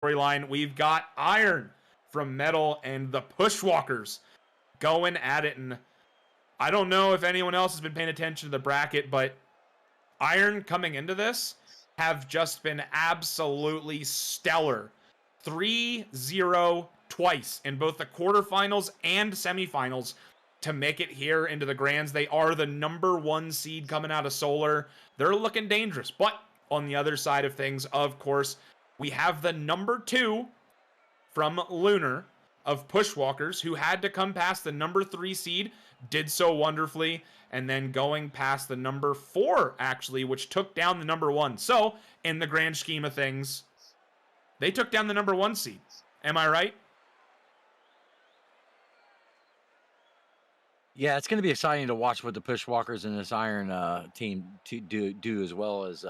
storyline. We've got Iron from Metal and the Pushwalkers going at it. And I don't know if anyone else has been paying attention to the bracket, but Iron coming into this have just been absolutely stellar. 3-0 twice in both the quarterfinals and semifinals to make it here into the Grands. They are the #1 seed coming out of Solar. They're looking dangerous. But on the other side of things, of course, we have the #2 from Lunar of Pushwalkers, who had to come past the #3 seed, did so wonderfully, and then going past the #4, actually, which took down the #1. So, in the grand scheme of things, they took down the #1 seed. Am I right? Yeah, it's going to be exciting to watch what the Pushwalkers and this Iron team do as well as.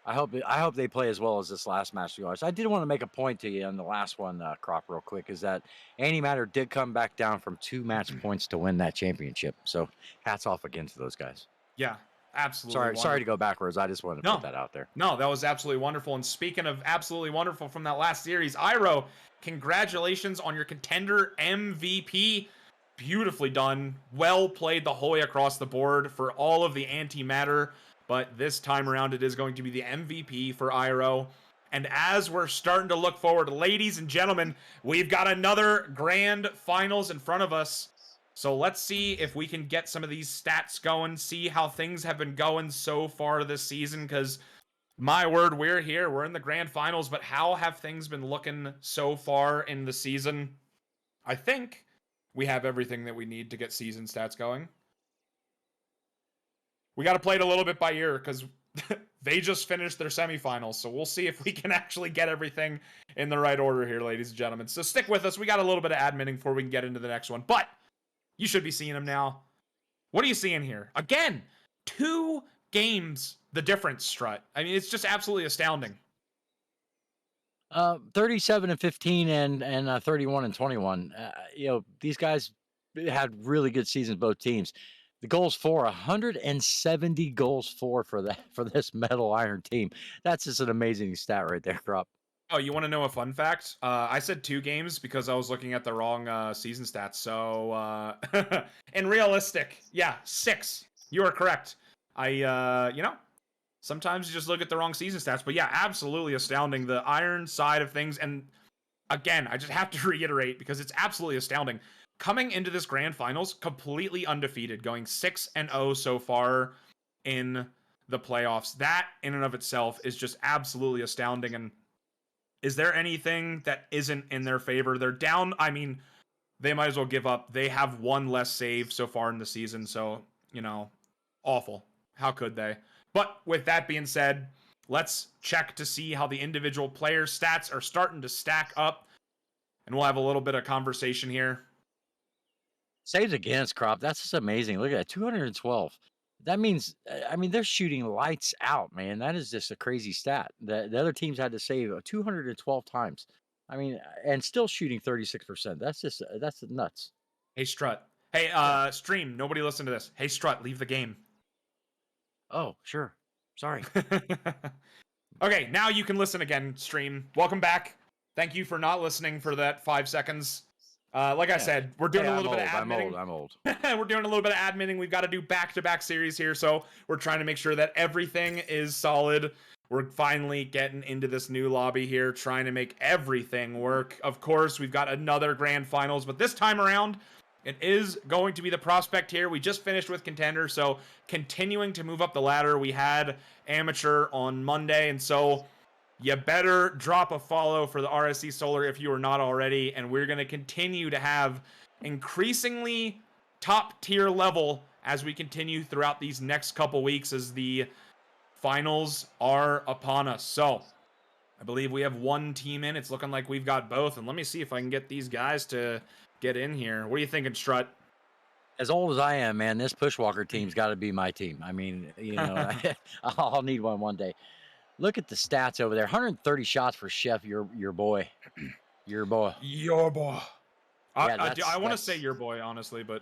I hope they play as well as this last match we watched. I did want to make a point to you on the last one, Crop, real quick, is that Antimatter did come back down from 2 match points to win that championship. So hats off again to those guys. Yeah, absolutely. Sorry to go backwards. I just wanted to put that out there. No, that was absolutely wonderful. And speaking of absolutely wonderful from that last series, Iro, congratulations on your contender MVP. Beautifully done. Well played the whole way across the board for all of the antimatter. But this time around, it is going to be the MVP for Iro. And as we're starting to look forward, ladies and gentlemen, we've got another grand finals in front of us. So let's see if we can get some of these stats going, see how things have been going so far this season, because my word, we're here, we're in the grand finals, but how have things been looking so far in the season? I think we have everything that we need to get season stats going. We got to play it a little bit by ear, because they just finished their semifinals, so we'll see if we can actually get everything in the right order here, ladies and gentlemen. So stick with us. We got a little bit of adminning before we can get into the next one, but you should be seeing them now. What are you seeing here? Again, 2 games, the difference, Strut. I mean, it's just absolutely astounding. 37-15 and 31-21. These guys had really good seasons, both teams. The goals for 170 goals for this Metal Iron team. That's just an amazing stat right there, Crop. Oh, you want to know a fun fact? I said 2 games because I was looking at the wrong season stats. So, in realistic, yeah, 6. You are correct. Sometimes you just look at the wrong season stats. But yeah, absolutely astounding. The Iron side of things. And again, I just have to reiterate because it's absolutely astounding. Coming into this grand finals, completely undefeated, going 6-0 so far in the playoffs. That in and of itself is just absolutely astounding. And is there anything that isn't in their favor? They're down. I mean, they might as well give up. They have 1 less save so far in the season. So, awful. How could they? But with that being said, let's check to see how the individual player stats are starting to stack up. And we'll have a little bit of conversation here. Saves against, Crop. That's just amazing. Look at that, 212. That means, they're shooting lights out, man. That is just a crazy stat. The other teams had to save 212 times. And still shooting 36%. That's nuts. Hey, Strut. Hey, stream. Nobody listen to this. Hey, Strut, leave the game. Oh, sure. Sorry. Okay, now you can listen again, stream. Welcome back. Thank you for not listening for that 5 seconds. I said, we're doing a little bit of adminning. I'm old. We're doing a little bit of adminning. We've got to do back-to-back series here, so we're trying to make sure that everything is solid. We're finally getting into this new lobby here, trying to make everything work. Of course, we've got another grand finals, but this time around, it is going to be the prospect here. We just finished with contender, so continuing to move up the ladder. We had amateur on Monday, and so you better drop a follow for the RSC Solar if you are not already, and we're going to continue to have increasingly top tier level as we continue throughout these next couple weeks as the finals are upon us. So I believe we have 1 team in. It's looking like we've got both, and let me see if I can get these guys to get in here. What are you thinking, Strut? As old as I am, man, this Pushwalker team's got to be my team. I'll need one day. Look at the stats over there. 130 shots for Chef, your boy. Your boy. Your boy. Yeah, I want to say your boy, honestly, but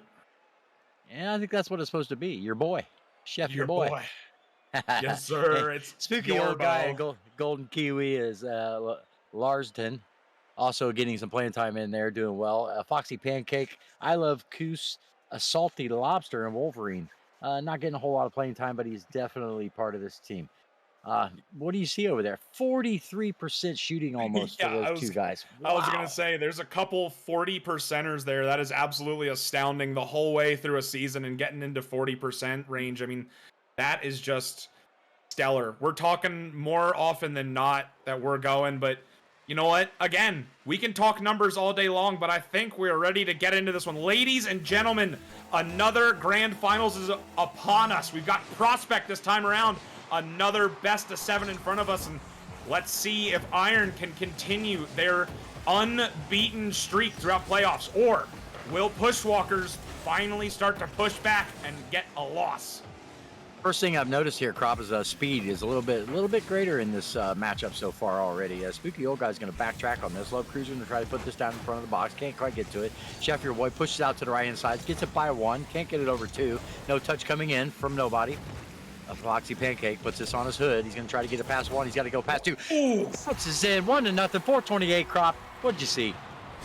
yeah, I think that's what it's supposed to be. Your boy. Chef, your boy. Yes, sir. Hey, it's spooky your old guy, Golden Kiwi is Larsden also getting some playing time in there, doing well. Foxy Pancake, I Love Coos, a Salty Lobster, and Wolverine. Not getting a whole lot of playing time, but he's definitely part of this team. What do you see over there? 43% shooting almost for Yeah, those two guys. I was gonna Wow. say there's a couple 40%ers there. That is absolutely astounding the whole way through a season and getting into 40% range. I mean, that is just stellar. We're talking more often than not that we're going, but you know what? Again, we can talk numbers all day long, but I think we're ready to get into this one. Ladies and gentlemen, another grand finals is upon us. We've got Prospect this time around. Another best of 7 in front of us, and let's see if Iron can continue their unbeaten streak throughout playoffs, or will Pushwalkers finally start to push back and get a loss? First thing I've noticed here, Crop, is speed is a little bit greater in this matchup so far already. Spooky Old Guy's going to backtrack on this. Love Cruiser to try to put this down in front of the box. Can't quite get to it. Chef Your Boy pushes out to the right-hand side. Gets it by 1. Can't get it over 2. No touch coming in from nobody. A Foxy Pancake puts this on his hood. He's going to try to get it past 1. He's got to go past 2. Ooh! Puts this in. 1-0. 428, Crop. What'd you see?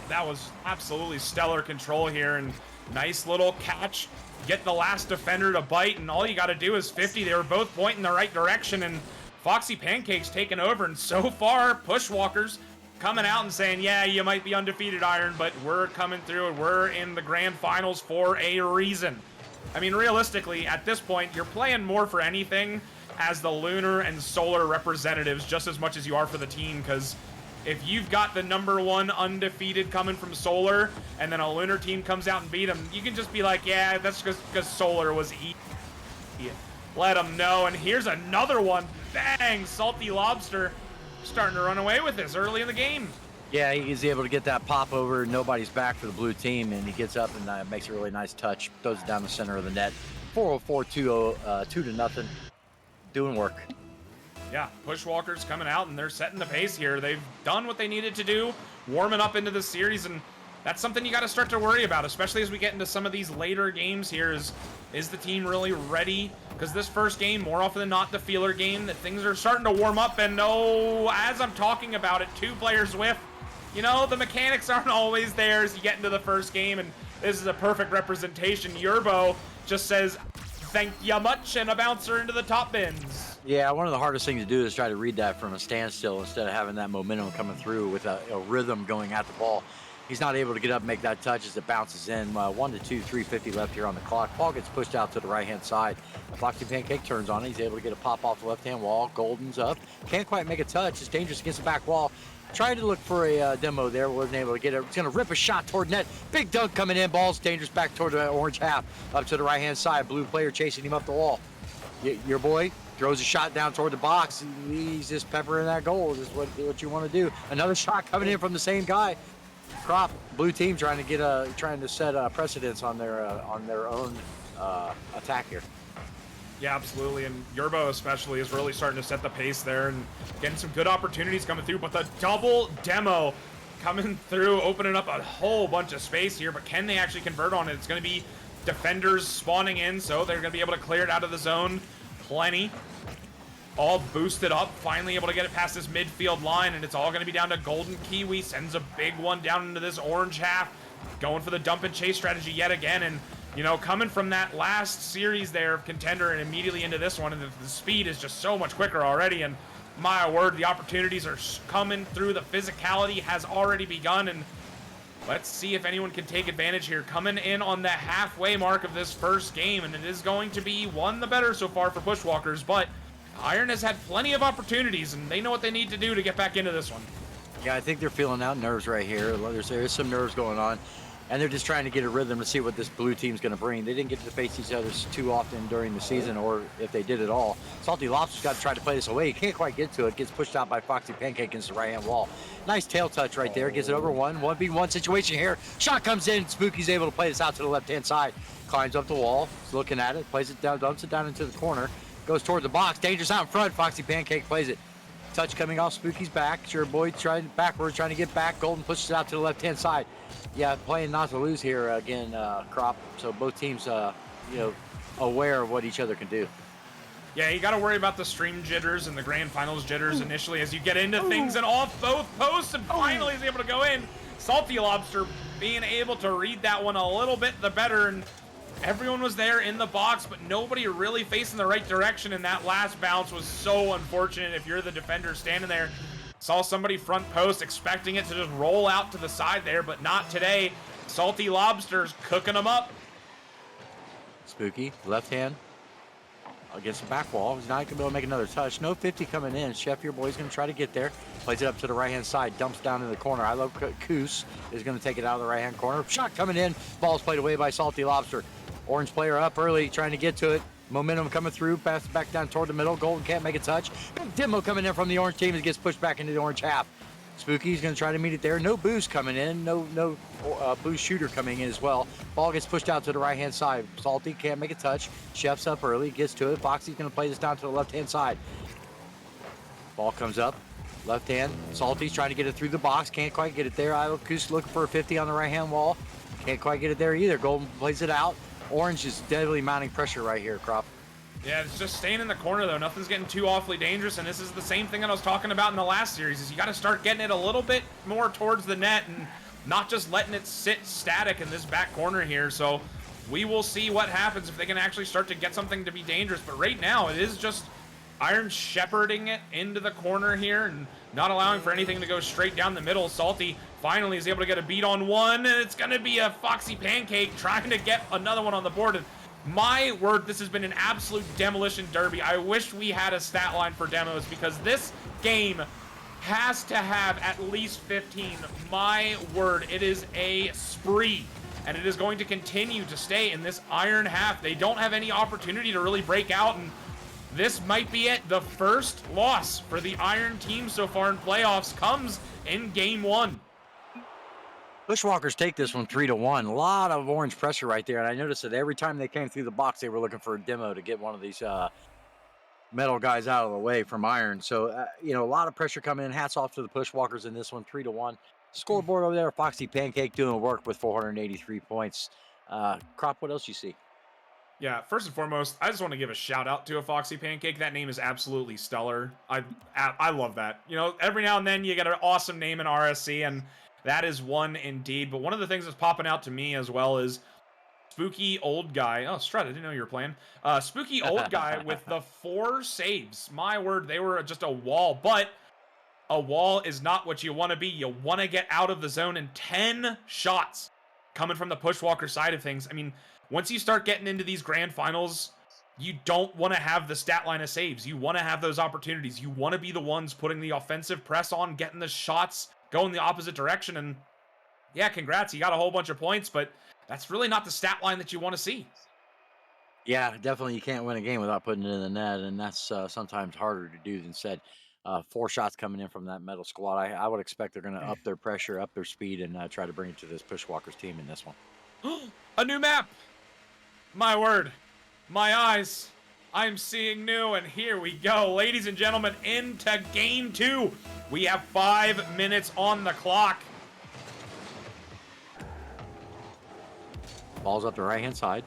That was absolutely stellar control here, and nice little catch. Get the last defender to bite, and all you got to do is 50. They were both pointing the right direction, and Foxy Pancake's taking over, and so far, Pushwalkers coming out and saying, yeah, you might be undefeated, Iron, but we're coming through, and we're in the grand finals for a reason. I mean, realistically, at this point, you're playing more for anything as the lunar and solar representatives just as much as you are for the team, because if you've got the #1 undefeated coming from Solar, and then a Lunar team comes out and beat them, you can just be like, yeah, that's just because Solar was easy. Let them know. And here's another one. Bang! Salty Lobster starting to run away with this early in the game. Yeah, he's able to get that pop over. Nobody's back for the blue team, and he gets up and makes a really nice touch. Throws it down the center of the net. 404, 2-0, doing work. Yeah, Pushwalkers coming out, and they're setting the pace here. They've done what they needed to do, warming up into the series, and that's something you got to start to worry about, especially as we get into some of these later games here. Is the team really ready? Because this first game, more often than not, the feeler game, that things are starting to warm up, and as I'm talking about it, 2 players whiff. You know, the mechanics aren't always there as you get into the first game, and this is a perfect representation. Yerbo just says, thank you much, and a bouncer into the top bins. Yeah, one of the hardest things to do is try to read that from a standstill instead of having that momentum coming through with a rhythm going at the ball. He's not able to get up and make that touch as it bounces in. 1-2, 3:50 left here on the clock. Ball gets pushed out to the right-hand side. Foxy Pancake turns on it. He's able to get a pop off the left-hand wall. Golden's up. Can't quite make a touch. It's dangerous against the back wall. Tried to look for a demo there. Wasn't able to get it. It's going to rip a shot toward net. Big dunk coming in. Ball's dangerous back toward the orange half. Up to the right-hand side. Blue player chasing him up the wall. Your boy throws a shot down toward the box. He's just peppering that goal. This is what you want to do. Another shot coming in from the same guy. Crop, blue team trying to set a precedence on their own attack here. Yeah, absolutely, and Yerbo especially is really starting to set the pace there and getting some good opportunities coming through, but the double demo coming through, opening up a whole bunch of space here, but can they actually convert on it? It's going to be defenders spawning in, so they're going to be able to clear it out of the zone plenty. All boosted up, finally able to get it past this midfield line, and it's all going to be down to Golden Kiwi. Sends a big one down into this orange half, going for the dump and chase strategy yet again, and you know, coming from that last series there of Contender and immediately into this one, and the speed is just so much quicker already, and my word, the opportunities are coming through. The physicality has already begun, and let's see if anyone can take advantage here. Coming in on the halfway mark of this first game, and it is going to be one the better so far for Pushwalkers, but Iron has had plenty of opportunities, and they know what they need to do to get back into this one. Yeah, I think they're feeling out nerves right here. There's some nerves going on, and they're just trying to get a rhythm to see what this blue team's going to bring. They didn't get to face each other too often during the season, or if they did at all. Salty Lobster's got to try to play this away. He can't quite get to it. Gets pushed out by Foxy Pancake against the right-hand wall. Nice tail touch right there. Gets it over 1v1 situation here. Shot comes in. Spooky's able to play this out to the left-hand side. Climbs up the wall. He's looking at it. Plays it down. Dumps it down into the corner. Goes toward the box. Dangerous out in front. Foxy Pancake plays it. Touch coming off Spooky's back. Sure boy trying backwards, trying to get back. Golden pushes it out to the left-hand side. Yeah, playing not to lose here again, Crop. So both teams, aware of what each other can do. Yeah, you got to worry about the stream jitters and the grand finals jitters initially as you get into things and off both posts, and finally is able to go in. Salty Lobster being able to read that one a little bit the better, and everyone was there in the box, but nobody really facing the right direction, and that last bounce was so unfortunate. If you're the defender standing there, saw somebody front post expecting it to just roll out to the side there, but not today. Salty Lobster's cooking them up. Spooky, left hand against the back wall. He's not going to be able to make another touch. No 50 coming in. Chef, your boy's going to try to get there. Plays it up to the right-hand side. Dumps down in the corner. I love Koos is going to take it out of the right-hand corner. Shot coming in. Ball's played away by Salty Lobster. Orange player up early, trying to get to it. Momentum coming through. Pass back down toward the middle. Golden can't make a touch. Big demo coming in from the orange team. It gets pushed back into the orange half. Spooky's going to try to meet it there. No boost coming in. No boost shooter coming in as well. Ball gets pushed out to the right-hand side. Salty can't make a touch. Chef's up early. Gets to it. Foxy's going to play this down to the left-hand side. Ball comes up. Left hand. Salty's trying to get it through the box. Can't quite get it there. Koos looking for a 50 on the right-hand wall. Can't quite get it there either. Golden plays it out. Orange is deadly mounting pressure right here, Crop. Yeah, it's just staying in the corner, though. Nothing's getting too awfully dangerous, and this is the same thing that I was talking about in the last series, is you got to start getting it a little bit more towards the net and not just letting it sit static in this back corner here. So we will see what happens if they can actually start to get something to be dangerous. But right now, it is just Iron shepherding it into the corner here and not allowing for anything to go straight down the middle. Salty finally is able to get a beat on one, and it's going to be a Foxy Pancake trying to get another one on the board. And my word, this has been an absolute demolition derby. I wish we had a stat line for demos, because this game has to have at least 15. My word, it is a spree, and it is going to continue to stay in this Iron half. They don't have any opportunity to really break out, and this might be it. The first loss for the Iron team so far in playoffs comes in game one. Pushwalkers take this one 3-1. A lot of orange pressure right there, and I noticed that every time they came through the box, they were looking for a demo to get one of these metal guys out of the way from Iron. So, a lot of pressure coming in. Hats off to the Pushwalkers in this one, 3-1. Scoreboard over there, Foxy Pancake doing work with 483 points. Crop, what else you see? Yeah, first and foremost, I just want to give a shout out to a Foxy Pancake. That name is absolutely stellar. I love that. Every now and then you get an awesome name in RSC, and that is one indeed. But one of the things that's popping out to me as well is Spooky Old Guy. Oh, Strut, I didn't know you were playing. Spooky Old Guy with the 4 saves. My word, they were just a wall. But a wall is not what you want to be. You want to get out of the zone, and 10 shots coming from the Pushwalker side of things. I mean, once you start getting into these grand finals, you don't want to have the stat line of saves. You want to have those opportunities. You want to be the ones putting the offensive press on, getting the shots going the opposite direction. And yeah, congrats. You got a whole bunch of points, but that's really not the stat line that you want to see. Yeah, definitely. You can't win a game without putting it in the net, and that's sometimes harder to do than said. 4 shots coming in from that metal squad. I would expect they're going to up their pressure, up their speed, and try to bring it to this Pushwalkers team in this one. A new map. My word. My eyes. I'm seeing new, and here we go. Ladies and gentlemen, into game 2. We have 5 minutes on the clock. Ball's up the right-hand side.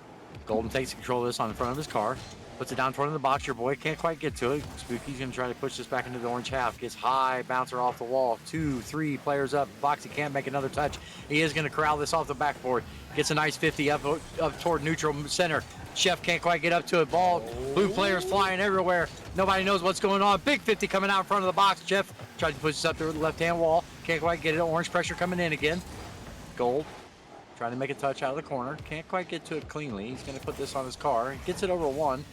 Golden takes control of this on the front of his car. Puts it down toward the box. Your boy can't quite get to it. Spooky's going to try to push this back into the orange half. Gets high, bouncer off the wall. 2, 3 players up. Foxy can't make another touch. He is going to corral this off the backboard. Gets a nice 50 up toward neutral center. Chef can't quite get up to it. Ball. Blue players flying everywhere. Nobody knows what's going on. Big 50 coming out in front of the box. Chef tries to push this up to the left-hand wall. Can't quite get it. Orange pressure coming in again. Gold trying to make a touch out of the corner. Can't quite get to it cleanly. He's going to put this on his car. Gets it over 1.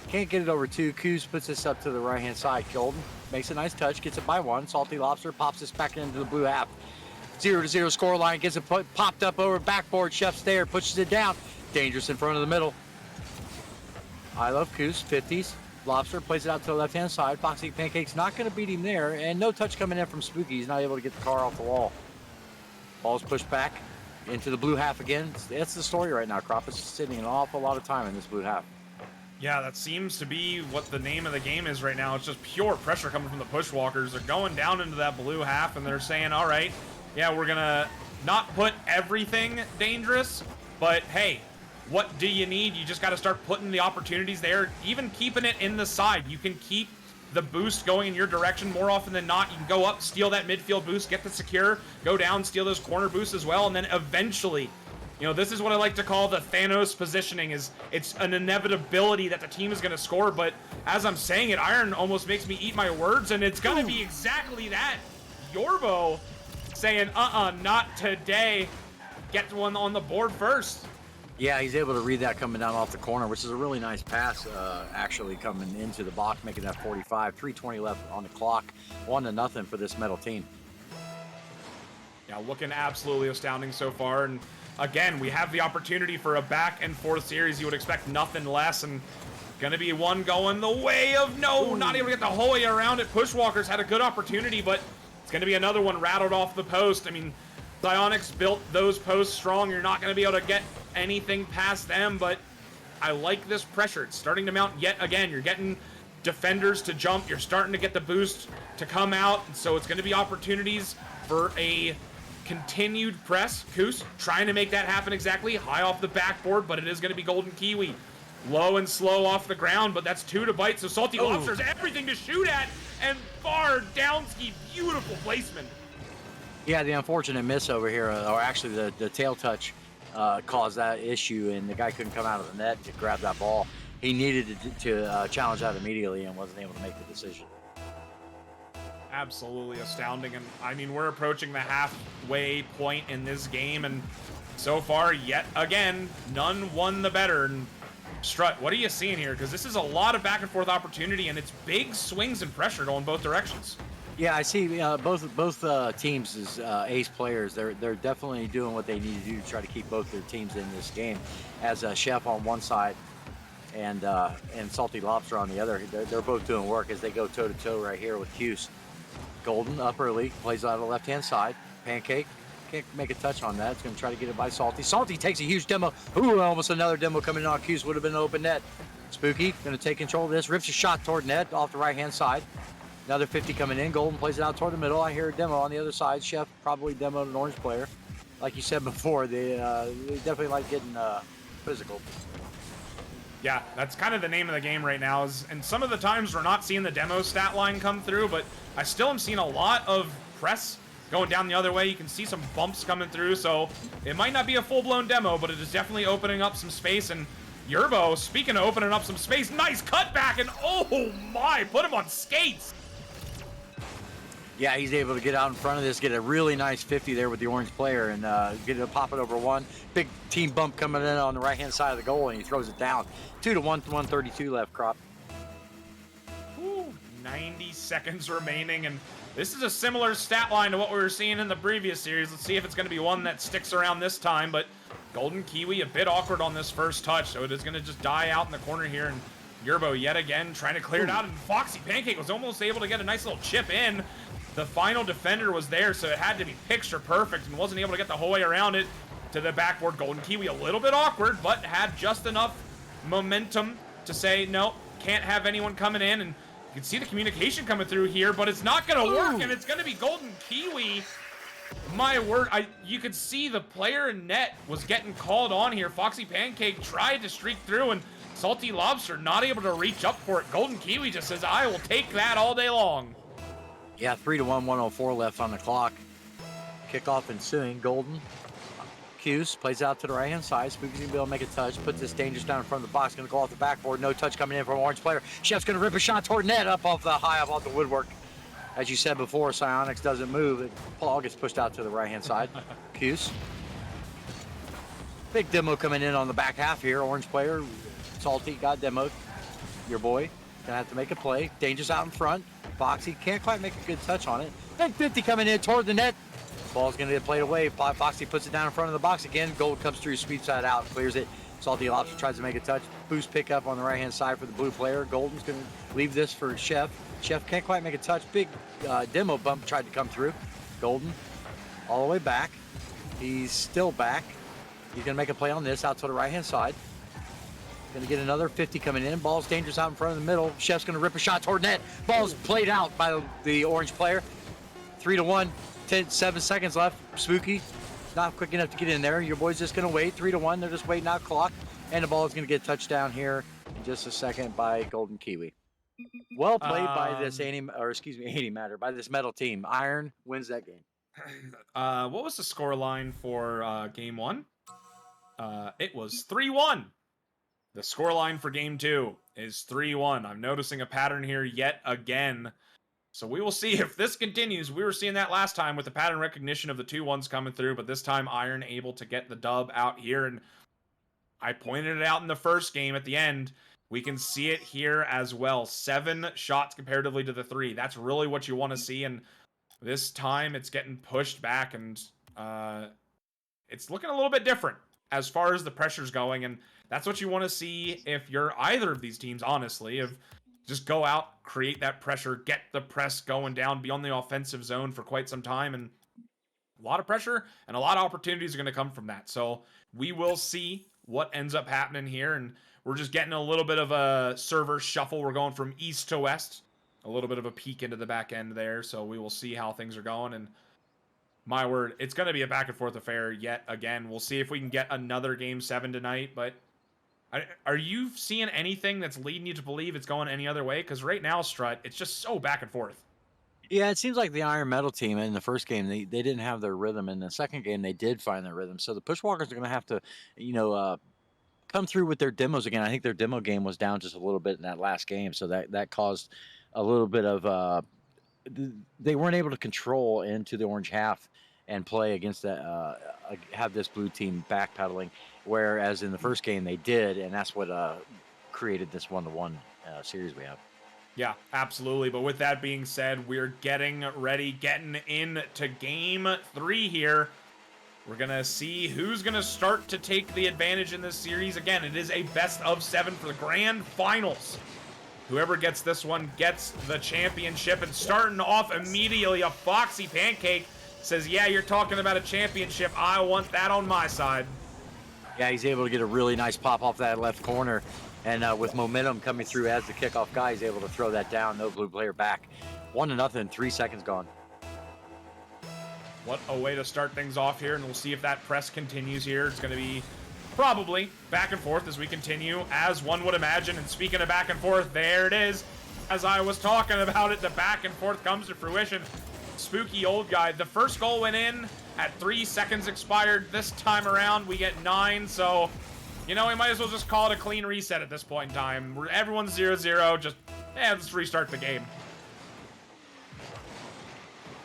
Can't get it over 2. Koos puts this up to the right-hand side. Golden makes a nice touch. Gets it by 1. Salty Lobster pops this back into the blue half. 0-0 score line. Gets it popped up over backboard. Chef's there. Pushes it down. Dangerous in front of the middle. I love Koos. 50s. Lobster plays it out to the left-hand side. Foxy Pancake's not going to beat him there. And no touch coming in from Spooky. He's not able to get the car off the wall. Ball's pushed back into the blue half again. That's the story right now. Crop is sitting an awful lot of time in this blue half. Yeah, that seems to be what the name of the game is right now. It's just pure pressure coming from the Pushwalkers. They're going down into that blue half, and they're saying, all right, yeah, we're going to not put everything dangerous, but hey, what do you need? You just got to start putting the opportunities there, even keeping it in the side. You can keep the boost going in your direction more often than not. You can go up, steal that midfield boost, get the secure, go down, steal those corner boosts as well, and then eventually, you know, this is what I like to call the Thanos positioning. Is it's an inevitability that the team is going to score, but as I'm saying it, Iron almost makes me eat my words, and it's going to be exactly that. Yorbo saying, not today. Get one on the board first. Yeah, he's able to read that coming down off the corner, which is a really nice pass, actually coming into the box, making that 45. 3:20 left on the clock. 1-0 for this Metal team. Yeah, looking absolutely astounding so far. And again, we have the opportunity for a back and forth series. You would expect nothing less. And gonna be one going the way of not able to get the whole way around it. Pushwalkers had a good opportunity, but it's gonna be another one rattled off the post. I mean, Psionics built those posts strong. You're not gonna be able to get anything past them, but I like this pressure. It's starting to mount yet again. You're getting defenders to jump. You're starting to get the boost to come out. So it's going to be opportunities for a continued press. Koos trying to make that happen exactly. High off the backboard, but it is going to be Golden Kiwi. Low and slow off the ground, but that's 2 to bite. So Salty Lobster's everything to shoot at. And Bard downski, beautiful placement. Yeah, the unfortunate miss over here, or actually the tail touch, caused that issue, and the guy couldn't come out of the net to grab that ball. He needed to challenge that immediately and wasn't able to make the decision. Absolutely astounding. And I mean, we're approaching the halfway point in this game, and so far, yet again, none won the better. And Strut, what are you seeing here? Because this is a lot of back and forth opportunity, and it's big swings and pressure going both directions. Yeah, I see both teams as ace players. They're definitely doing what they need to do to try to keep both their teams in this game. As Chef on one side and Salty Lobster on the other, they're both doing work as they go toe to toe right here with Hughes. Golden up early, plays out of the left hand side. Pancake can't make a touch on that. It's going to try to get it by Salty. Salty takes a huge demo. Ooh, almost another demo coming in on Hughes. Would have been an open net. Spooky going to take control of this. Rips a shot toward net off the right hand side. Another 50 coming in. Golden plays it out toward the middle. I hear a demo on the other side. Chef probably demoed an orange player. Like you said before, they definitely like getting physical. Yeah, that's kind of the name of the game right now. And some of the times we're not seeing the demo stat line come through, but I still am seeing a lot of press going down the other way. You can see some bumps coming through, so it might not be a full-blown demo, but it is definitely opening up some space. And Yerbo, speaking of opening up some space, nice cutback, and oh my, put him on skates. Yeah, he's able to get out in front of this, get a really nice 50 there with the orange player, and get it pop it over one. Big team bump coming in on the right-hand side of the goal, and he throws it down. 2-1, 132 left, Crop. Ooh, 90 seconds remaining, and this is a similar stat line to what we were seeing in the previous series. Let's see if it's going to be one that sticks around this time, but Golden Kiwi a bit awkward on this first touch, so it is going to just die out in the corner here, and Yerbo yet again trying to clear it out, and Foxy Pancake was almost able to get a nice little chip in. The final defender was there, so it had to be picture perfect and wasn't able to get the whole way around it to the backboard. Golden Kiwi a little bit awkward, but had just enough momentum to say, no, can't have anyone coming in. And you can see the communication coming through here, but it's not going to work, and it's going to be Golden Kiwi. My word, you could see the player in net was getting called on here. Foxy Pancake tried to streak through, and Salty Lobster not able to reach up for it. Golden Kiwi just says, I will take that all day long. Yeah, 3-1, 104 left on the clock. Kickoff ensuing. Golden. Hughes plays out to the right-hand side. Spooky's going to be able to make a touch. Puts this dangerous down in front of the box. Going to go off the backboard. No touch coming in from orange player. Chef's going to rip a shot toward net up off the woodwork. As you said before, Psionics doesn't move. Paul gets pushed out to the right-hand side. Hughes. Big demo coming in on the back half here. Orange player. Salty got demoed. Your boy. Gonna have to make a play. Dangerous out in front. Foxy can't quite make a good touch on it. Big 50 coming in toward the net. Ball's gonna get played away. Foxy puts it down in front of the box again. Gold comes through, sweeps that out, clears it. Salty Lobster tries to make a touch. Boost pickup on the right-hand side for the blue player. Golden's gonna leave this for Chef. Chef can't quite make a touch. Big demo bump tried to come through. Golden all the way back. He's still back. He's gonna make a play on this out to the right-hand side. Gonna get another 50 coming in. Ball's dangerous out in front of the middle. Chef's gonna rip a shot toward net. Ball's played out by the orange player. 3-1, 7 seconds left. Spooky, not quick enough to get in there. Your boy's just gonna wait. 3-1, they're just waiting out clock. And the ball is going to get a touchdown here in just a second by Golden Kiwi. Well played by this by this metal team. Iron wins that game. What was the score line for game 1? It was 3-1. The score line for game 2 is 3-1. I'm noticing a pattern here yet again. So we will see if this continues. We were seeing that last time with the pattern recognition of the 2-1s coming through, but this time Iron able to get the dub out here. And I pointed it out in the first game at the end. We can see it here as well. 7 shots comparatively to the 3. That's really what you want to see. And this time it's getting pushed back, and it's looking a little bit different as far as the pressure's going. And that's what you want to see if you're either of these teams, honestly, of just go out, create that pressure, get the press going down, be on the offensive zone for quite some time, and a lot of pressure and a lot of opportunities are going to come from that. So we will see what ends up happening here, and we're just getting a little bit of a server shuffle. We're going from east to west, a little bit of a peek into the back end there, so we will see how things are going. And my word, it's going to be a back and forth affair yet again. We'll see if we can get another game 7 tonight, but are you seeing anything that's leading you to believe it's going any other way? Because right now, Strut, it's just so back and forth. Yeah, it seems like the Iron Metal team in the first game, they didn't have their rhythm. In the second game, they did find their rhythm. So the Pushwalkers are going to have to, come through with their demos again. I think their demo game was down just a little bit in that last game. So that caused a little bit of, they weren't able to control into the orange half and play against that, have this blue team backpedaling. Whereas in the first game they did, and that's what created this 1-1 series we have. Yeah, absolutely. But with that being said, we're getting ready, getting into game 3 here. We're going to see who's going to start to take the advantage in this series. Again, it is a best of 7 for the grand finals. Whoever gets this one gets the championship. And starting off immediately, a Foxy Pancake says, yeah, you're talking about a championship. I want that on my side. Yeah, he's able to get a really nice pop off that left corner. And with momentum coming through as the kickoff guy, he's able to throw that down. No blue player back. 1-0, 3 seconds gone. What a way to start things off here, and we'll see if that press continues here. It's going to be probably back and forth as we continue, as one would imagine. And speaking of back and forth, there it is. As I was talking about it, the back and forth comes to fruition. Spooky old guy. The first goal went in at 3 seconds expired. This time around, we get 9, so we might as well just call it a clean reset at this point in time. Everyone's 0-0. Just, let's restart the game.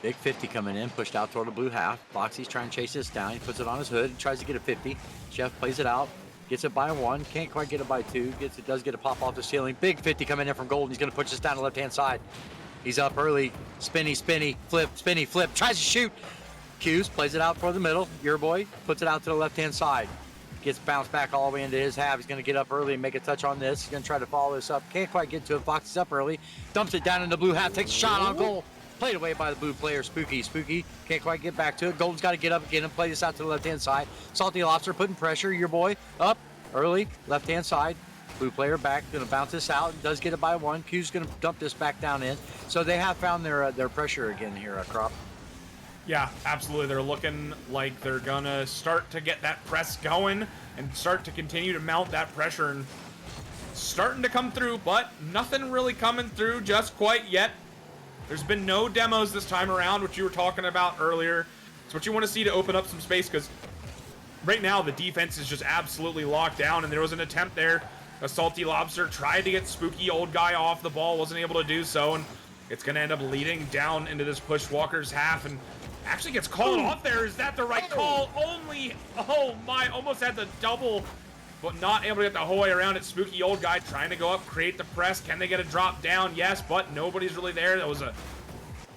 Big 50 coming in, pushed out toward the blue half. Foxy's trying to chase this down. He puts it on his hood, tries to get a 50. Jeff plays it out, gets it by 1, can't quite get it by 2. Does get a pop off the ceiling. Big 50 coming in from Golden. He's going to push this down the left-hand side. He's up early. Spinny, flip. Tries to shoot. Hughes plays it out for the middle. Your boy puts it out to the left-hand side. Gets bounced back all the way into his half. He's going to get up early and make a touch on this. He's going to try to follow this up. Can't quite get to it. Fox is up early. Dumps it down in the blue half. Takes a shot on goal. Played away by the blue player, Spooky. Spooky can't quite get back to it. Golden's got to get up again and play this out to the left-hand side. Salty Lobster putting pressure. Your boy up early, left-hand side. Blue player back, going to bounce this out. Does get it by 1. Q's going to dump this back down in. So they have found their pressure again here, Crop. Yeah, absolutely. They're looking like they're going to start to get that press going and start to continue to mount that pressure. And starting to come through, but nothing really coming through just quite yet. There's been no demos this time around, which you were talking about earlier. It's what you want to see to open up some space, because right now the defense is just absolutely locked down, and there was an attempt there. A Salty Lobster tried to get Spooky old guy off the ball, wasn't able to do so, and it's going to end up leading down into this Pushwalkers half, and actually gets called off there. Is that the right call? Only, oh my, almost had the double, but not able to get the whole way around it. Spooky old guy trying to go up, create the press. Can they get a drop down? Yes, but nobody's really there. That was a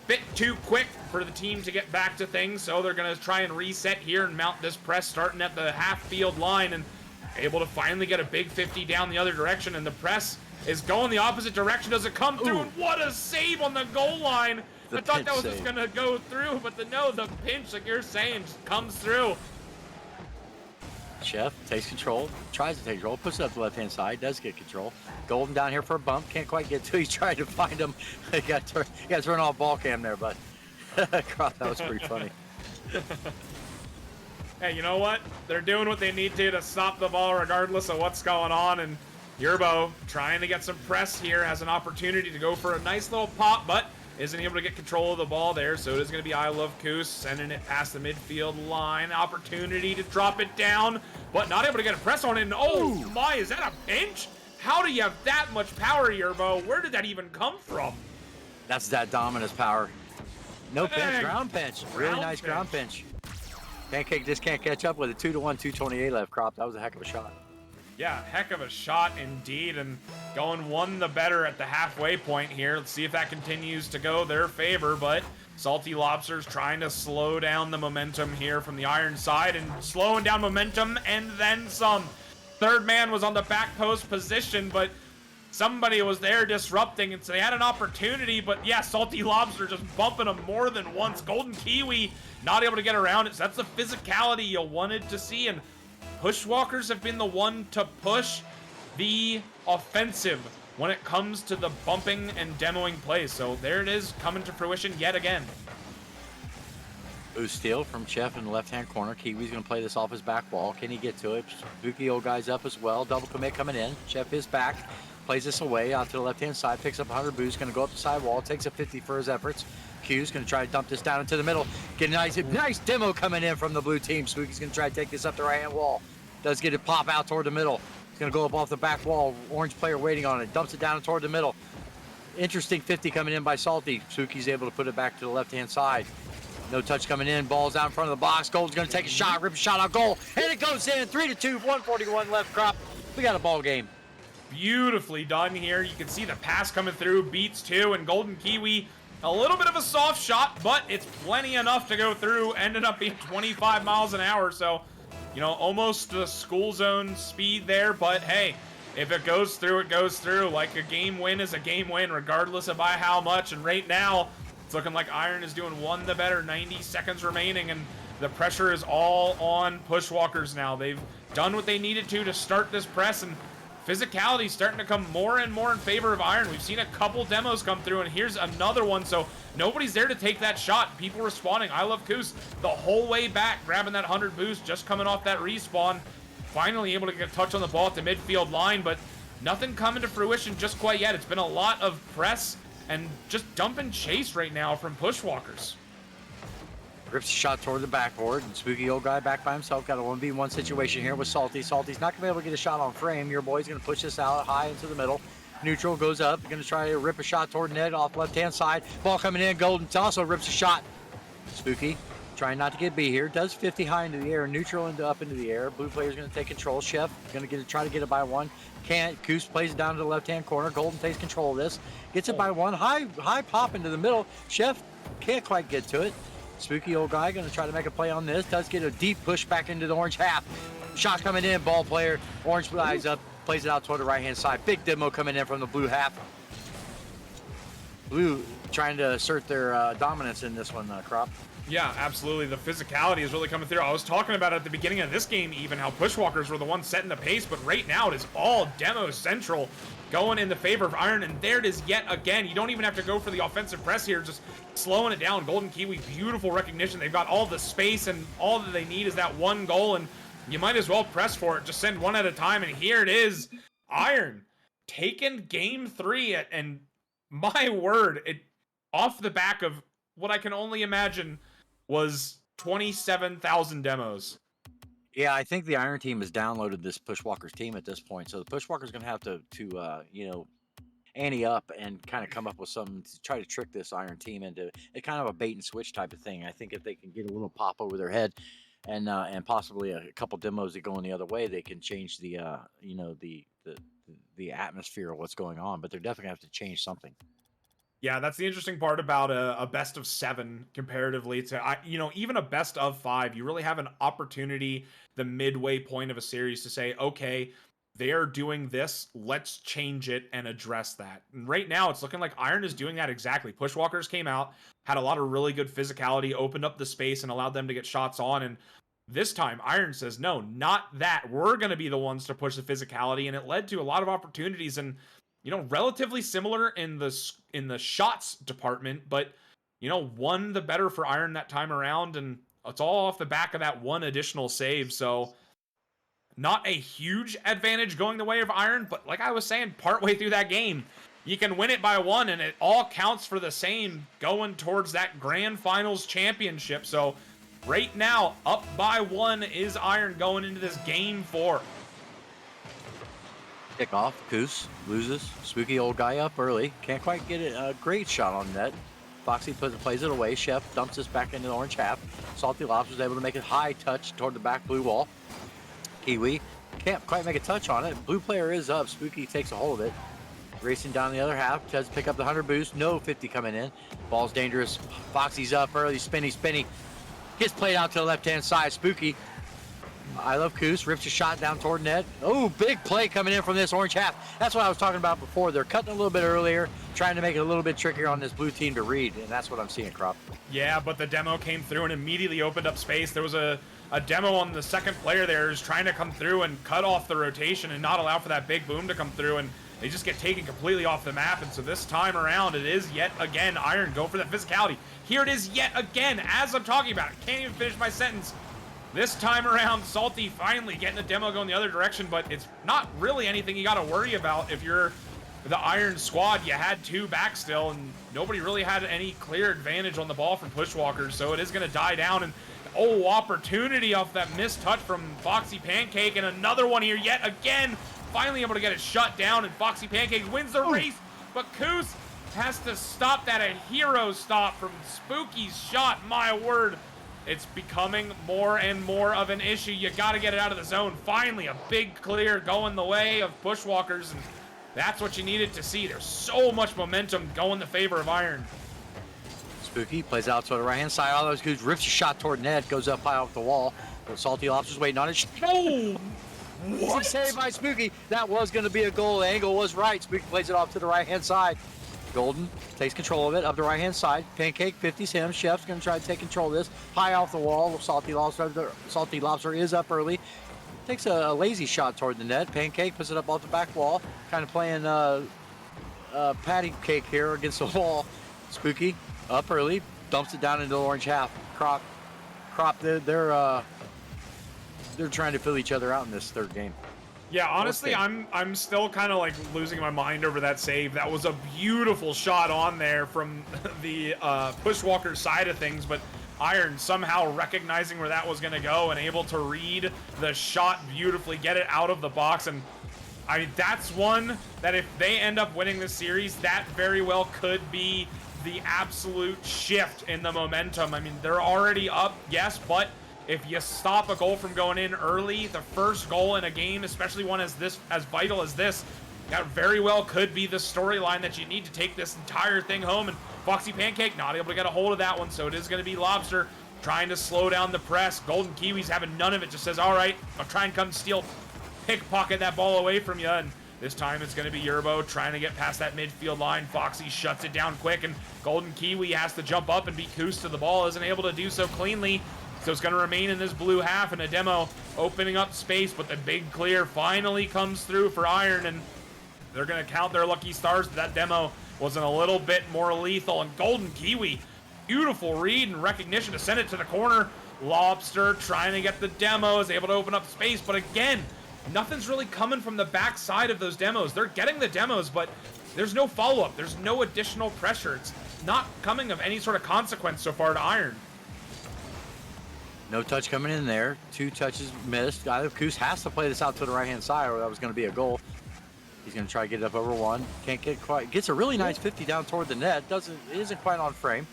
bit too quick for the team to get back to things, so they're going to try and reset here and mount this press starting at the half-field line, and able to finally get a big 50 down the other direction, and the press is going the opposite direction. Does it come through? And what a save on the goal line. I thought that was just going to go through, but the pinch, like you're saying, just comes through. Chef takes control, tries to take control, puts it up the left-hand side, does get control. Golden down here for a bump, can't quite get to it. He's trying to find him. He got to turn off ball cam there, bud. That was pretty funny. Hey, you know what? They're doing what they need to stop the ball regardless of what's going on, and Yerbo trying to get some press here, has an opportunity to go for a nice little pop, but isn't able to get control of the ball there, so it is going to be I Love Coos sending it past the midfield line. Opportunity to drop it down, but not able to get a press on it, and oh my, is that a pinch? How do you have that much power, Yerbo? Where did that even come from? That's that dominance power. No pinch, ground pinch. Really nice ground pinch. Just can't catch up with it. 2-1, 228 left, Crop. That was a heck of a shot. Yeah, heck of a shot indeed, and going one the better at the halfway point here. Let's see if that continues to go their favor, but Salty Lobsters trying to slow down the momentum here from the Iron side, and slowing down momentum and then some. Third man was on the back post position, but somebody was there disrupting, and so they had an opportunity, but yeah, Salty Lobster just bumping them more than once. Golden Kiwi not able to get around it, so that's the physicality you wanted to see, and Pushwalkers have been the one to push the offensive when it comes to the bumping and demoing plays, so there it is, coming to fruition yet again. Boost steal from Chef in the left-hand corner. Kiwi's going to play this off his back wall. Can he get to it? Spooky old guy's up as well. Double commit coming in. Chef is back. Plays this away out to the left-hand side. Picks up 100 boost. Going to go up the side wall. Takes a 50 for his efforts. Q's going to try to dump this down into the middle. Get a nice demo coming in from the blue team. Spooky's going to try to take this up the right-hand wall. Does get it pop out toward the middle. It's going to go up off the back wall. Orange player waiting on it. Dumps it down toward the middle. Interesting 50 coming in by Salty. Spooky's able to put it back to the left-hand side. No touch coming in. Ball's out in front of the box. Gold's going to take a shot. Rip a shot on goal. And it goes in. 3-2. 141 left, Crop. We got a ball game. Beautifully done here. You can see the pass coming through. Beats two. And Golden Kiwi, a little bit of a soft shot, but it's plenty enough to go through. Ended up being 25 miles an hour. So, you know, almost the school zone speed there. But hey, if it goes through, it goes through. Like, a game win is a game win, regardless of by how much. And right now, it's looking like Iron is doing one the better. 90 seconds remaining, and the pressure is all on Pushwalkers now. They've done what they needed to start this press, and physicality starting to come more and more in favor of Iron. We've seen a couple demos come through, and here's another one, so nobody's there to take that shot. People responding. I Love Coos the whole way back, grabbing that 100 boost, just coming off that respawn. Finally able to get a touch on the ball at the midfield line, but nothing coming to fruition just quite yet. It's been a lot of press and just dump and chase right now from Pushwalkers. Rips a shot toward the backboard, and Spooky old guy back by himself. Got a 1v1 situation here with Salty. Salty's not going to be able to get a shot on frame. Your boy's going to push this out high into the middle. Neutral goes up. Going to try to rip a shot toward net off left-hand side. Ball coming in. Golden also rips a shot. Spooky trying not to get B here. Does 50 high into the air. Neutral up into the air. Blue player's going to take control. Chef going to try to get it by one. Can't. Coos plays it down to the left-hand corner. Golden takes control of this. Gets it by one. High pop into the middle. Chef can't quite get to it. Spooky old guy going to try to make a play on this. Does get a deep push back into the orange half. Shot coming in. Ball player. Orange eyes up. Plays it out toward the right-hand side. Big demo coming in from the blue half. Blue trying to assert their dominance in this one, Crop. Yeah, absolutely. The physicality is really coming through. I was talking about at the beginning of this game even how Pushwalkers were the ones setting the pace, but right now it is all demo central going in the favor of Iron, and there it is yet again. You don't even have to go for the offensive press here, just slowing it down. Golden Kiwi, beautiful recognition. They've got all the space, and all that they need is that one goal, and you might as well press for it. Just send one at a time, and here it is. Iron taking game three, and my word, it off the back of what I can only imagine was 27,000 demos. Yeah, I think the Iron team has downloaded this Pushwalkers team at this point, so the Pushwalkers going to have to you know, ante up and kind of come up with something to try to trick this Iron team into a kind of a bait and switch type of thing. I think if they can get a little pop over their head and possibly a couple demos that go in the other way, they can change the you know, the atmosphere of what's going on. But they're definitely going to have to change something. Yeah, that's the interesting part about a best of 7 comparatively to, you know, even a best of 5. You really have an opportunity, the midway point of a series, to say, okay, they are doing this, let's change it and address that. And right now, it's looking like Iron is doing that exactly. Pushwalkers came out, had a lot of really good physicality, opened up the space and allowed them to get shots on. And this time, Iron says, no, not that. We're going to be the ones to push the physicality. And it led to a lot of opportunities, and you know, relatively similar in the shots department, but you know, one the better for Iron that time around. And It's all off the back of that one additional save. So not a huge advantage going the way of Iron, but like I was saying, partway through that game, you can win it by one, and it all counts for the same going towards that Grand Finals championship. So right now, up by one is Iron going into this game 4. Kickoff. Coos loses. Spooky old guy up early. Can't quite get it. A great shot on net. Foxy plays it away. Chef dumps this back into the orange half. Salty Lobster's able to make it high touch toward the back blue wall. Kiwi can't quite make a touch on it. Blue player is up. Spooky takes a hold of it. Racing down the other half. Tries to pick up the 100 boost. No 50 coming in. Ball's dangerous. Foxy's up early. Spinny. Gets played out to the left-hand side. Spooky. I love Coos. Rips a shot down toward net. Oh, big play coming in from this orange half. That's what I was talking about before. They're cutting a little bit earlier, trying to make it a little bit trickier on this blue team to read, and that's what I'm seeing, Crop. Yeah, but the demo came through and immediately opened up space. There was a demo on the second player there who's trying to come through and cut off the rotation and not allow for that big boom to come through, and they just get taken completely off the map. And so this time around, it is yet again Iron go for the physicality. Here it is yet again, as I'm talking about it. Can't even finish my sentence. This time around, Salty finally getting the demo going the other direction, but it's not really anything you got to worry about if you're the Iron squad. You had 2 back still, and nobody really had any clear advantage on the ball from Pushwalkers, so it is going to die down. And oh, opportunity off that missed touch from Foxy Pancake, and another one here yet again. Finally able to get it shut down, and Foxy Pancake wins the race, but Coos has to stop that. A hero stop from Spooky's shot. My word. It's becoming more and more of an issue. You got to get it out of the zone. Finally, a big clear going the way of Pushwalkers, and that's what you needed to see. There's so much momentum going in favor of Iron. Spooky plays out to the right-hand side. All those Coos rips a shot toward net, goes up high off the wall. But Salty Lobster's waiting on it. Oh! What? Saved by Spooky. That was going to be a goal. The angle was right. Spooky plays it off to the right-hand side. Golden takes control of it up the right-hand side. Pancake 50s him. Chef's going to try to take control of this. High off the wall. Salty Lobster is up early. Takes a lazy shot toward the net. Pancake puts it up off the back wall. Kind of playing patty cake here against the wall. Spooky up early. Dumps it down into the orange half. Crop. They're trying to fill each other out in this third game. Yeah, honestly, I'm still kind of like losing my mind over that save. That was a beautiful shot on there from the Pushwalker side of things, but Iron somehow recognizing where that was going to go and able to read the shot beautifully, get it out of the box. And I mean, that's one that if they end up winning this series, that very well could be the absolute shift in the momentum. I mean, they're already up, yes, but if you stop a goal from going in early, the first goal in a game, especially one as vital as this, that very well could be the storyline that you need to take this entire thing home. And Foxy Pancake not able to get a hold of that one, so it is going to be Lobster trying to slow down the press. Golden Kiwi's having none of it, just says, all right, I'll try and come steal, pickpocket that ball away from you. And this time it's going to be Yerbo trying to get past that midfield line. Foxy shuts it down quick, and Golden Kiwi has to jump up and beat Coos to the ball. Isn't able to do so cleanly. So it's going to remain in this blue half, and a demo opening up space, but the big clear finally comes through for Iron, and they're going to count their lucky stars. That demo wasn't a little bit more lethal, and Golden Kiwi, beautiful read and recognition to send it to the corner. Lobster trying to get the demo, is able to open up space, but again, nothing's really coming from the back side of those demos. They're getting the demos, but there's no follow-up. There's no additional pressure. It's not coming of any sort of consequence so far to Iron. No touch coming in there. 2 touches missed. I think Coos has to play this out to the right-hand side, or that was going to be a goal. He's going to try to get it up over 1. Can't get quite. Gets a really nice 50 down toward the net. It isn't quite on frame.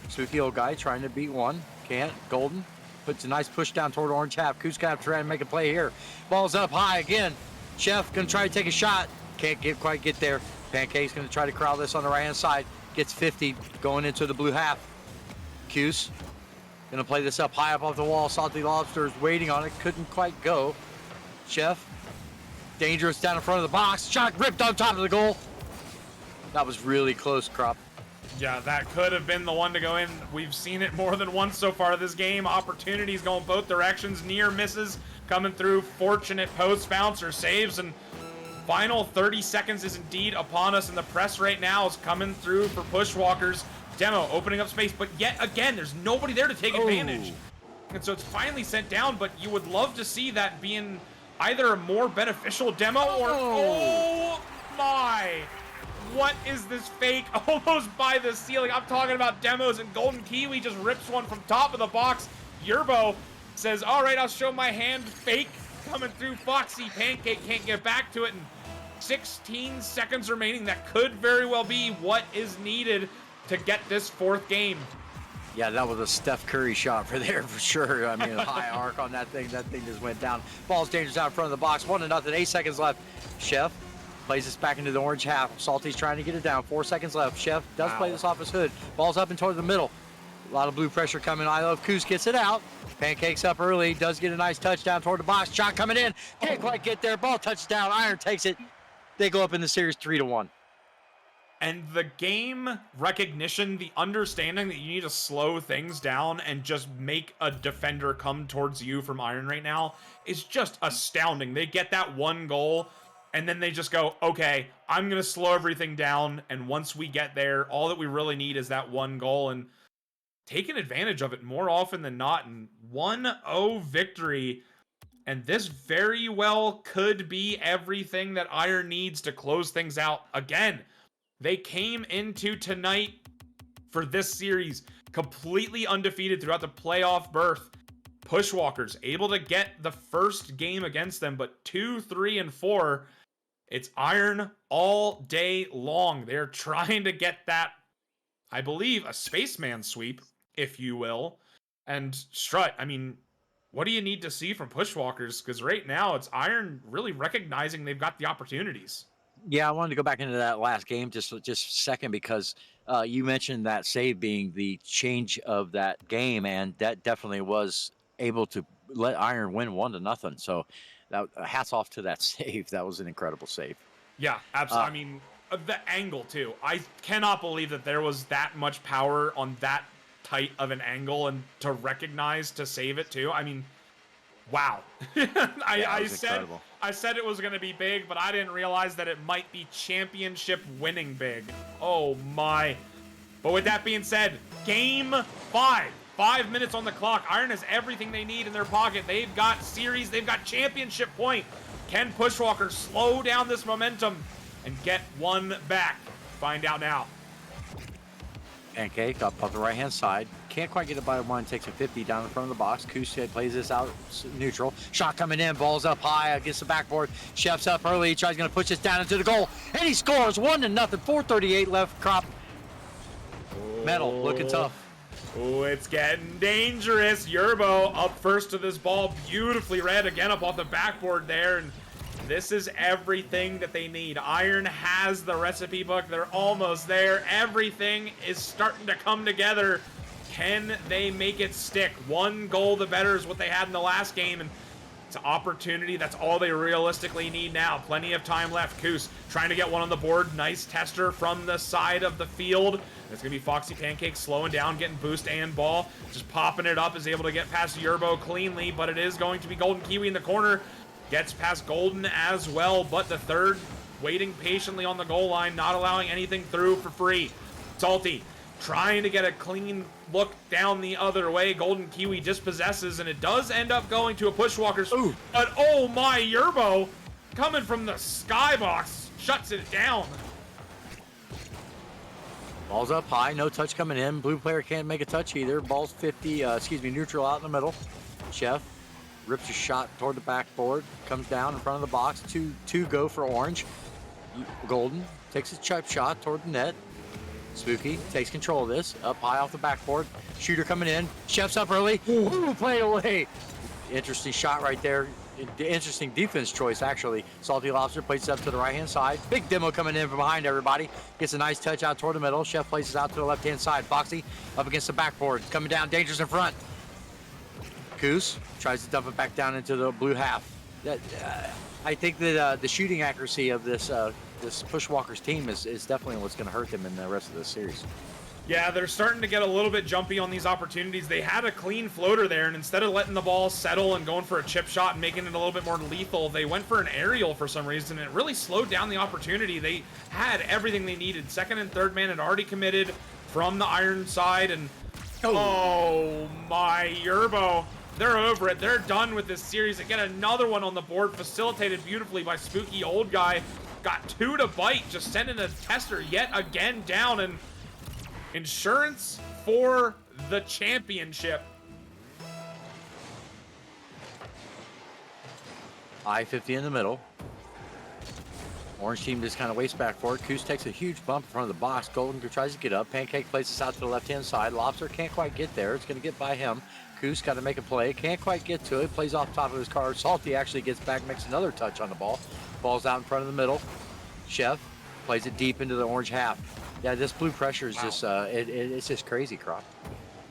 Spooky old guy trying to beat 1. Can't. Golden puts a nice push down toward orange half. Coos going to have to try and make a play here. Ball's up high again. Chef going to try to take a shot. Can't quite get there. Pancake's going to try to corral this on the right-hand side. Gets 50 going into the blue half. Coos going to play this up high up off the wall. Salty Lobster is waiting on it. Couldn't quite go. Chef. Dangerous down in front of the box. Shot ripped on top of the goal. That was really close, Crop. Yeah, that could have been the one to go in. We've seen it more than once so far this game. Opportunities going both directions. Near misses coming through. Fortunate post bounce or saves. And final 30 seconds is indeed upon us. And the press right now is coming through for Pushwalkers. Demo opening up space, but yet again, there's nobody there to take advantage. And so it's finally sent down, but you would love to see that being either a more beneficial demo or, oh my, what is this fake almost by the ceiling? I'm talking about demos, and Golden Kiwi just rips one from top of the box. Yerbo says, all right, I'll show my hand. Fake coming through. Foxy Pancake can't get back to it. And 16 seconds remaining. That could very well be what is needed to get this 4th game. Yeah, that was a Steph Curry shot for there for sure. I mean, a high arc on that thing. That thing just went down. Ball's dangerous out in front of the box. 1-0. 8 seconds left. Chef plays this back into the orange half. Salty's trying to get it down. 4 seconds left. Chef does play this off his hood. Ball's up and toward the middle. A lot of blue pressure coming. I Love Coos gets it out. Pancakes up early. Does get a nice touchdown toward the box. Shot coming in. Can't quite get there. Ball touchdown. Iron takes it. They go up in the series 3-1. And the game recognition, the understanding that you need to slow things down and just make a defender come towards you from Iron right now is just astounding. They get that 1 goal, and then they just go, okay, I'm going to slow everything down, and once we get there, all that we really need is that 1 goal, and taking advantage of it more often than not, and 1-0 victory. And this very well could be everything that Iron needs to close things out. Again, they came into tonight for this series completely undefeated throughout the playoff berth. Pushwalkers able to get the first game against them, but 2, 3, and 4, it's Iron all day long. They're trying to get that, I believe, a spaceman sweep, if you will. And Strut, I mean, what do you need to see from Pushwalkers? Because right now it's Iron really recognizing they've got the opportunities. Yeah, I wanted to go back into that last game just a second because you mentioned that save being the change of that game, and that definitely was able to let Iron win 1-0. So that hats off to that save. That was an incredible save. Yeah, absolutely. I mean, the angle too. I cannot believe that there was that much power on that tight of an angle, and to recognize to save it too. I mean, wow. I said it was going to be big, but I didn't realize that it might be championship winning big. Oh my. But with that being said, game 5. 5 minutes on the clock. Iron has everything they need in their pocket. They've got series. They've got championship point. Can Pushwalker slow down this momentum and get one back? Find out now. Pancake up on the right-hand side. Can't quite get it by 1. Takes a 50 down in front of the box. Kusic plays this out neutral. Shot coming in. Ball's up high against the backboard. Chef's up early. He tries going to push this down into the goal. And he scores 1-0. 4:38 left. Crop. Metal looking tough. Oh, it's getting dangerous. Yerbo up first to this ball. Beautifully read again up off the backboard there. And this is everything that they need. Iron has the recipe book. They're almost there. Everything is starting to come together. Can they make it stick? 1 goal the better is what they had in the last game, and it's an opportunity. That's all they realistically need now. Plenty of time left. Koos trying to get one on the board. Nice tester from the side of the field. It's going to be Foxy Pancake slowing down, getting boost and ball. Just popping it up, is able to get past Yerbo cleanly, but it is going to be Golden Kiwi in the corner. Gets past Golden as well, but the third waiting patiently on the goal line, not allowing anything through for free. Salty trying to get a clean look down the other way. Golden Kiwi dispossesses, and it does end up going to a Pushwalkers. Ooh. But oh my, Yerbo coming from the skybox shuts it down. Ball's up high, no touch coming in. Blue player can't make a touch either. Ball's neutral out in the middle. Chef rips a shot toward the backboard, comes down in front of the box. Two go for orange. Golden takes a chip shot toward the net. Spooky takes control of this, up high off the backboard. Shooter coming in. Chef's up early. Ooh, play away. Interesting shot right there. Interesting defense choice, actually. Salty Lobster plays it up to the right-hand side. Big demo coming in from behind everybody. Gets a nice touch out toward the middle. Chef places out to the left-hand side. Foxy up against the backboard. Coming down, dangerous in front. Koos tries to dump it back down into the blue half. I think that the shooting accuracy of this Pushwalkers team is definitely what's going to hurt them in the rest of the series. Yeah, they're starting to get a little bit jumpy on these opportunities. They had a clean floater there, and instead of letting the ball settle and going for a chip shot and making it a little bit more lethal, they went for an aerial for some reason, and it really slowed down the opportunity. They had everything they needed. Second and third man had already committed from the Iron side, and oh my, Yerbo They're over it. They're done with this series. They get another one on the board, facilitated beautifully by Spooky Old Guy. Got 2 to bite, just sending a tester yet again down, and insurance for the championship. I-50 in the middle. Orange team just kind of waits back for it. Coos takes a huge bump in front of the box. Golden tries to get up. Pancake plays this out to the left-hand side. Lobster can't quite get there. It's going to get by him. Coos got to make a play. Can't quite get to it. Plays off top of his card. Salty actually gets back, makes another touch on the ball. Ball's out in front of the middle. Chef plays it deep into the orange half. Yeah, this blue pressure is just, it's just crazy, Crop.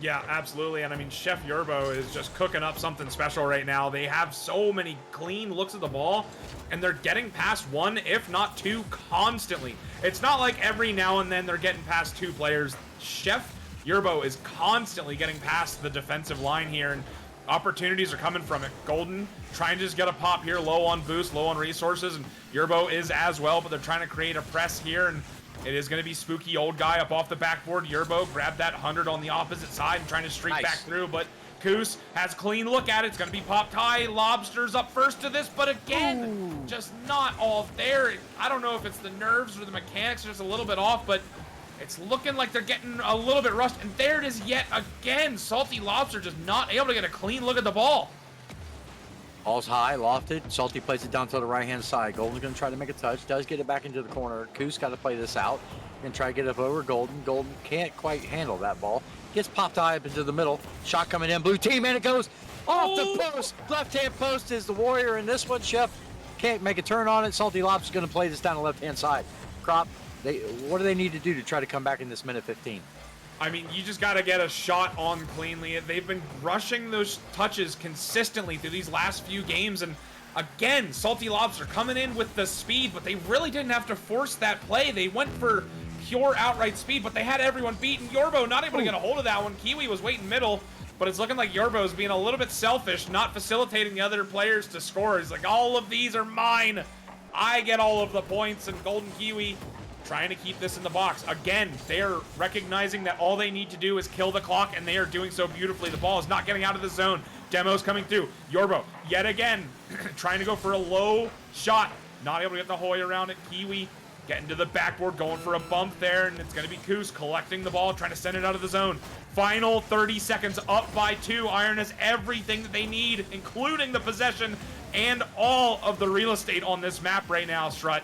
Yeah, absolutely. And I mean, Chef Yerbo is just cooking up something special right now. They have so many clean looks at the ball, and they're getting past 1, if not 2, constantly. It's not like every now and then they're getting past 2 players. Chef Yerbo is constantly getting past the defensive line here, and opportunities are coming from it. Golden trying to just get a pop here, low on boost, low on resources, and Yerbo is as well, but they're trying to create a press here, and it is going to be Spooky Old Guy up off the backboard. Yerbo grabbed that 100 on the opposite side and trying to streak back through, but Coos has clean look at it. It's going to be popped high. Lobster's up first to this, but again, just not all there. I don't know if it's the nerves or the mechanics are just a little bit off, but it's looking like they're getting a little bit rushed. And there it is yet again. Salty Lobster just not able to get a clean look at the ball. Ball's high, lofted. Salty plays it down to the right-hand side. Golden's going to try to make a touch. Does get it back into the corner. Coos got to play this out and try to get up over Golden. Golden can't quite handle that ball. Gets popped high up into the middle. Shot coming in. Blue team, and it goes off the post. Left-hand post is the Warrior in this one. Chef can't make a turn on it. Salty Lobster's going to play this down the left-hand side. Crop, what do they need to do to try to come back in this minute 15? I mean, you just got to get a shot on cleanly. They've been rushing those touches consistently through these last few games. And again, Salty Lobster coming in with the speed, but they really didn't have to force that play. They went for pure outright speed, but they had everyone beaten. Yorbo not able to get a hold of that one. Kiwi was waiting middle, but it's looking like Yorbo's being a little bit selfish, not facilitating the other players to score. He's like, all of these are mine. I get all of the points, and Golden Kiwi trying to keep this in the box. Again, they're recognizing that all they need to do is kill the clock, and they are doing so beautifully. The ball is not getting out of the zone. Demo's coming through. Yorbo, yet again, trying to go for a low shot. Not able to get the Hoy around it. Kiwi getting to the backboard, going for a bump there, and it's going to be Coos collecting the ball, trying to send it out of the zone. Final 30 seconds, up by 2. Iron has everything that they need, including the possession and all of the real estate on this map right now, Strut.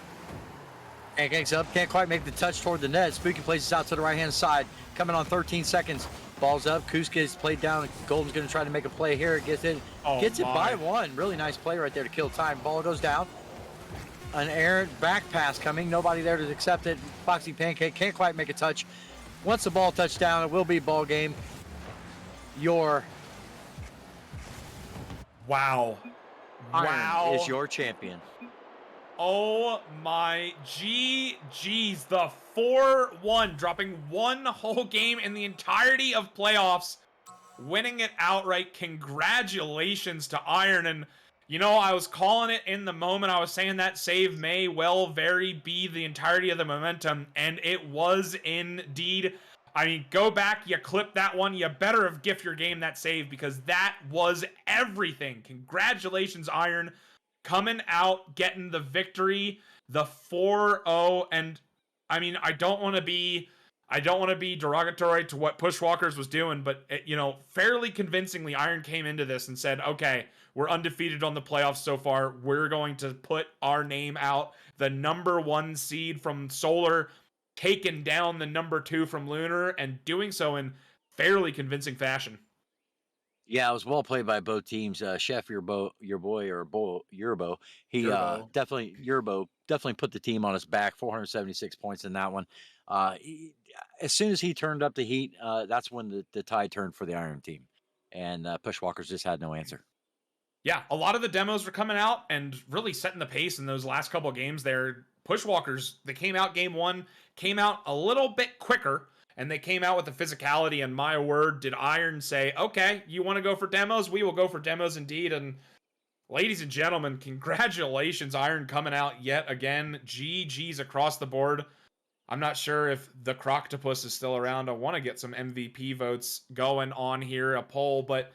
Pancakes up, can't quite make the touch toward the net. Spooky plays this out to the right-hand side. Coming on 13 seconds. Ball's up. Coos gets played down. Golden's going to try to make a play here. Gets it by 1. Really nice play right there to kill time. Ball goes down. An errant back pass coming. Nobody there to accept it. Foxy Pancake can't quite make a touch. Once the ball touched down, it will be ball game. Wow. Iron is your champion. Oh my GG's. The 4-1, dropping 1 whole game in the entirety of playoffs, winning it outright. Congratulations to Iron. And, you know, I was calling it in the moment. I was saying that save may well very be the entirety of the momentum, and it was indeed. I mean, go back, you clip that one. You better have gift your game that save, because that was everything. Congratulations, Iron. Coming out, getting the victory, the 4-0, and I mean, I don't want to be derogatory to what Pushwalkers was doing, but you know, fairly convincingly, Iron came into this and said, "Okay, we're undefeated on the playoffs so far. We're going to put our name out. The number 1 seed from Solar, taking down the number 2 from Lunar, and doing so in fairly convincing fashion." Yeah, it was well played by both teams. Chef, Yerbo, he definitely put the team on his back. 476 points in that one. As soon as he turned up the heat, that's when the tide turned for the Iron team, and Pushwalkers just had no answer. Yeah, a lot of the demos were coming out and really setting the pace in those last couple of games there. Pushwalkers, they came out game 1, came out a little bit quicker, and they came out with the physicality, and my word, did Iron say, okay, you want to go for demos? We will go for demos indeed. And ladies and gentlemen, congratulations, Iron coming out yet again. GG's across the board. I'm not sure if the Croctopus is still around. I want to get some MVP votes going on here, a poll, but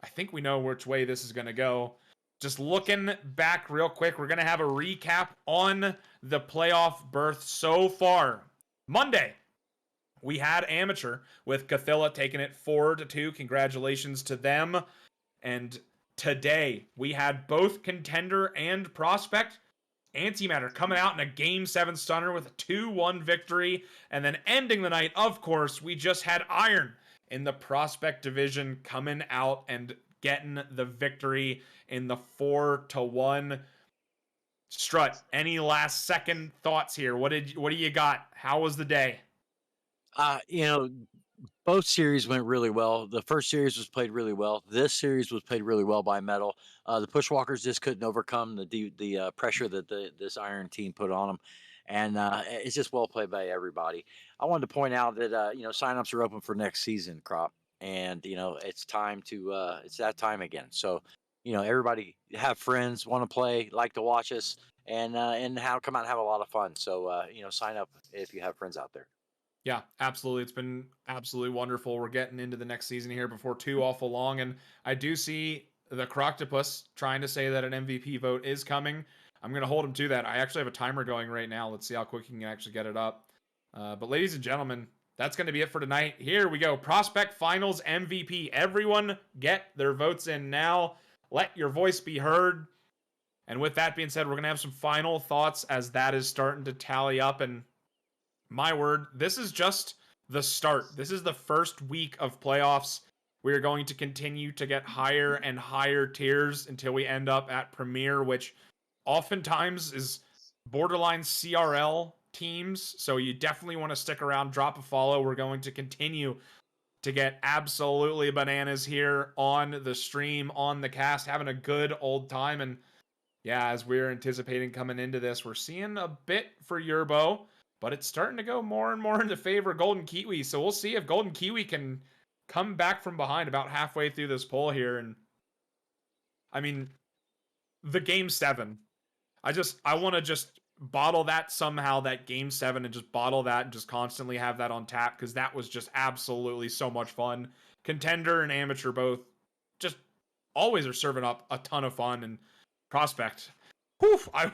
I think we know which way this is going to go. Just looking back real quick, we're going to have a recap on the playoff berth so far. Monday, we had amateur with Cathilla taking it 4-2. Congratulations to them. And today, we had both contender and prospect. Antimatter coming out in a Game 7 stunner with a 2-1 victory. And then ending the night, of course, we just had Iron in the prospect division coming out and getting the victory in the 4-1. Strut, any last second thoughts here? What do you got? How was the day? You know, both series went really well. The first series was played really well. This series was played really well by Metal. The Pushwalkers just couldn't overcome the pressure that this Iron team put on them, and it's just well played by everybody. I wanted to point out that signups are open for next season, Crop, and it's time to it's that time again. So everybody have friends, want to play, like to watch us, and come out and have a lot of fun. So sign up if you have friends out there. Yeah, absolutely. It's been absolutely wonderful. We're getting into the next season here before too awful long, and I do see the Croctopus trying to say that an MVP vote is coming. I'm going to hold him to that. I actually have a timer going right now. Let's see how quick he can actually get it up. But ladies and gentlemen, that's going to be it for tonight. Here we go. Prospect Finals MVP. Everyone get their votes in now. Let your voice be heard. And with that being said, we're going to have some final thoughts as that is starting to tally up. And my word, this is just the start. This is the first week of playoffs. We are going to continue to get higher and higher tiers until we end up at Premier, which oftentimes is borderline CRL teams. So you definitely want to stick around, drop a follow. We're going to continue to get absolutely bananas here on the stream, on the cast, having a good old time. And yeah, as we're anticipating coming into this, we're seeing a bit for Yerbo, but it's starting to go more and more into favor of Golden Kiwi. So we'll see if Golden Kiwi can come back from behind about halfway through this poll here. And I mean, the Game 7. I want to just bottle that somehow, that Game 7, and just bottle that and just constantly have that on tap, because that was just absolutely so much fun. Contender and amateur both just always are serving up a ton of fun. And prospect, whew, I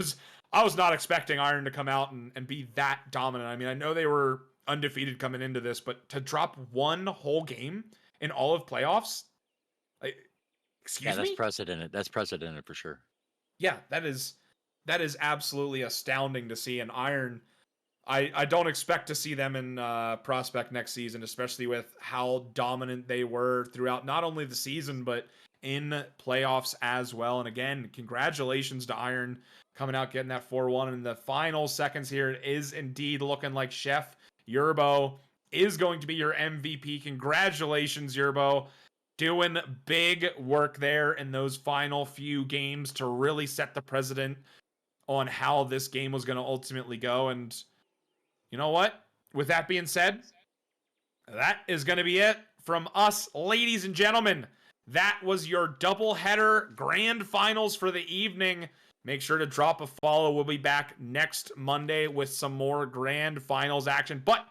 was not expecting Iron to come out and be that dominant. I mean, I know they were undefeated coming into this, but to drop one whole game in all of playoffs, like, excuse That's me? precedented. That's precedented for sure. Yeah, that is absolutely astounding to see. And Iron, I don't expect to see them in prospect next season, especially with how dominant they were throughout not only the season but in playoffs as well. And again, congratulations to Iron coming out getting that 4-1 in the final seconds here. It is indeed looking like Chef Yerbo is going to be your MVP. Congratulations, Yerbo. Doing big work there in those final few games to really set the precedent on how this game was going to ultimately go. And you know what? With that being said, that is going to be it from us, ladies and gentlemen. That was your doubleheader grand finals for the evening. Make sure to drop a follow. We'll be back next Monday with some more grand finals action. But